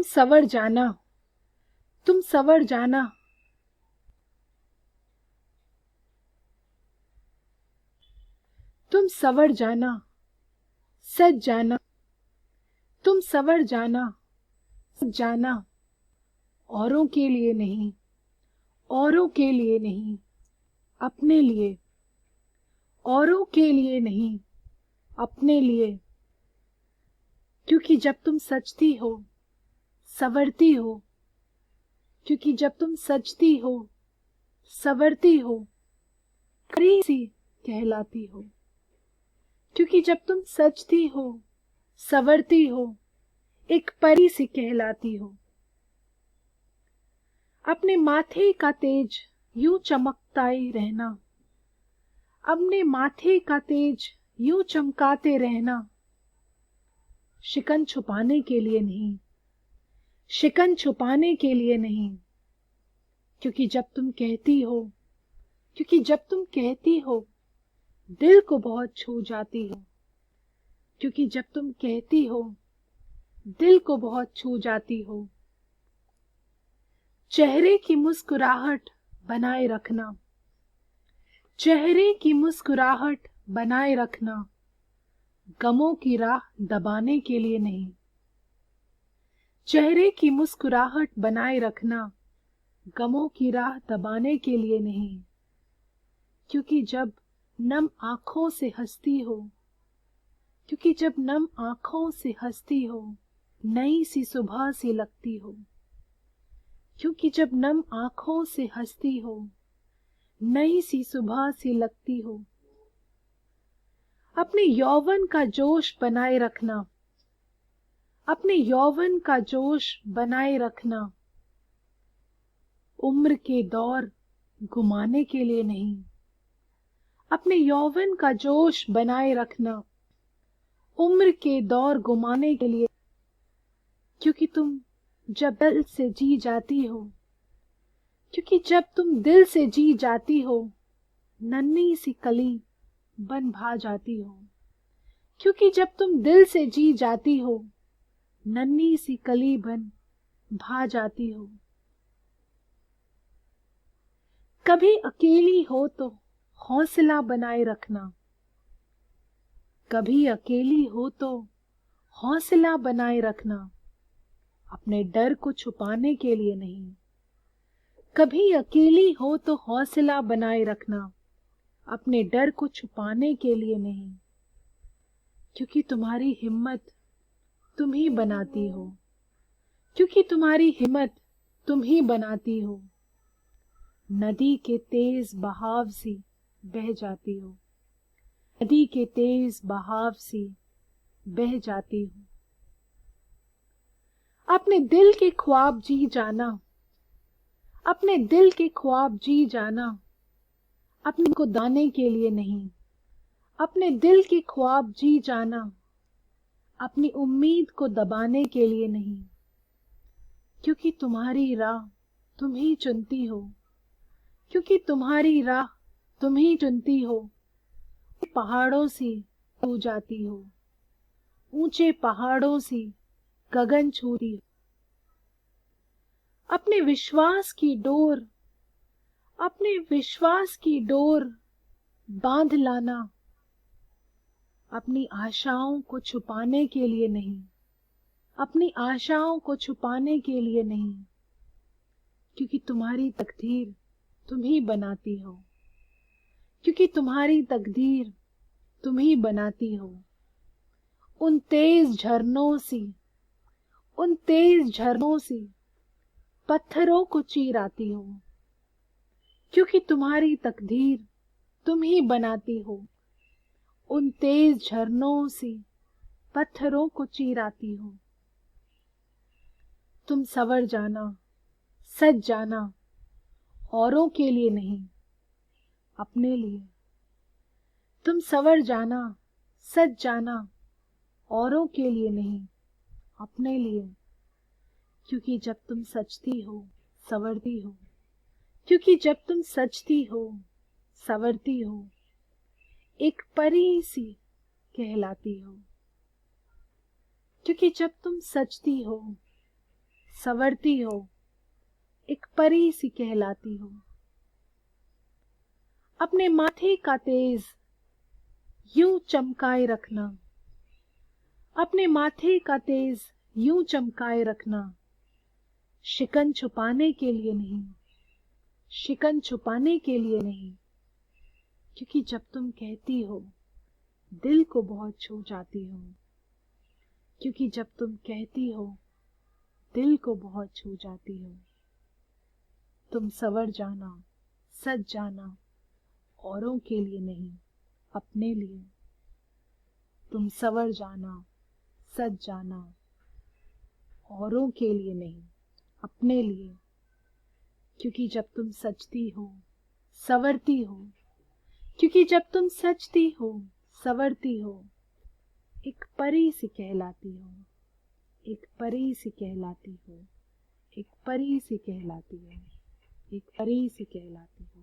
सवर जाना, तुम सवर जाना। तुम सवर जाना, सज जाना। तुम सवर जाना, सज जाना। औरों के लिए नहीं, औरों के लिए नहीं, अपने लिए। औरों के लिए नहीं, अपने लिए। क्योंकि जब तुम सजती हो, सवरती हो। क्योंकि जब तुम सजती हो, सवरती हो, परी सी कहलाती हो। क्योंकि जब तुम सजती हो, सवरती हो, एक परी सी कहलाती हो। अपने माथे का तेज यूं चमकता ही रहना। अपने माथे का तेज यूं चमकाते रहना। शिकन छुपाने के लिए नहीं, शिकन छुपाने के लिए नहीं। क्योंकि जब तुम कहती हो, क्योंकि जब तुम कहती हो, दिल को बहुत छू जाती हो। क्योंकि जब तुम कहती हो, दिल को बहुत छू जाती हो। चेहरे की मुस्कुराहट बनाए रखना। चेहरे की मुस्कुराहट बनाए रखना। गमों की राह दबाने के लिए नहीं। चेहरे की मुस्कुराहट बनाए रखना। गमों की राह दबाने के लिए नहीं। क्योंकि जब नम आंखों से हंसती हो, क्योंकि जब नम आंखों से हंसती हो, नई सी सुबह सी लगती हो। क्योंकि जब नम आंखों से हंसती हो, नई सी सुबह सी लगती हो। अपने यौवन का जोश बनाए रखना। अपने यौवन का जोश बनाए रखना। उम्र के दौर घुमाने के लिए नहीं। अपने यौवन का जोश बनाए रखना। उम्र के दौर घुमाने के लिए। क्योंकि तुम जब दिल से जी जाती हो, क्योंकि जब तुम दिल से जी जाती हो, नन्ही सी कली बन भा जाती हो। क्योंकि जब तुम दिल से जी जाती हो, नन्ही सी कली बन भा जाती हो। कभी अकेली हो तो हौसला बनाए रखना। कभी अकेली हो तो हौसला बनाए रखना। अपने डर को छुपाने के लिए नहीं। कभी अकेली हो तो हौसला बनाए रखना। अपने डर को छुपाने के लिए नहीं। क्योंकि तुम्हारी हिम्मत तुम ही बनाती हो। क्योंकि तुम्हारी हिम्मत तुम ही बनाती हो। नदी के तेज बहाव सी बह जाती हो। नदी के तेज बहाव सी बह जाती हो। अपने दिल के ख्वाब जी जाना। अपने दिल के ख्वाब जी जाना। अपने को दाने के लिए नहीं। अपने दिल के ख्वाब जी जाना। अपनी उम्मीद को दबाने के लिए नहीं। क्योंकि तुम्हारी राह तुम ही चुनती हो। क्योंकि तुम्हारी राह तुम ही चुनती हो। पहाड़ों सी छू जाती हो। ऊंचे पहाड़ों सी गगन छूती हो। अपने विश्वास की डोर, अपने विश्वास की डोर बांध लाना। अपनी आशाओं को छुपाने के लिए नहीं। अपनी आशाओं को छुपाने के लिए नहीं। क्योंकि तुम्हारी तकदीर तुम ही बनाती हो। क्योंकि तुम्हारी तकदीर तुम ही बनाती हो। उन तेज झरनों सी, उन तेज झरनों सी पत्थरों को चीराती हो। क्योंकि तुम्हारी तकदीर तुम ही बनाती हो। उन तेज झरनों सी पत्थरों को चीराती हो। तुम सवर जाना, सज जाना। औरों के लिए नहीं, अपने लिए। तुम सवर जाना, सज जाना। औरों के लिए नहीं, अपने लिए। क्योंकि जब तुम सजती हो, सवरती हो। क्योंकि जब तुम सजती हो, सवरती हो, एक परी सी कहलाती हो। क्योंकि जब तुम सजती हो, संवरती हो, एक परी सी कहलाती हो। अपने माथे का तेज यूं चमकाए रखना, अपने माथे का तेज यूं चमकाए रखना, शिकन छुपाने के लिए नहीं, शिकन छुपाने के लिए नहीं, क्योंकि जब तुम कहती हो दिल को बहुत छू जाती हो, क्योंकि जब तुम कहती हो दिल को बहुत छू जाती हो। तुम संवर जाना, सज जाना, औरों के लिए नहीं, अपने लिए। तुम संवर जाना, सज जाना, औरों के लिए नहीं, अपने लिए। क्योंकि जब तुम सजती हो, संवरती हो, क्योंकि जब तुम सजती हो, संवरती हो, एक परी सी कहलाती हो, एक परी सी कहलाती हो, एक परी सी कहलाती हो, एक परी सी कहलाती हो।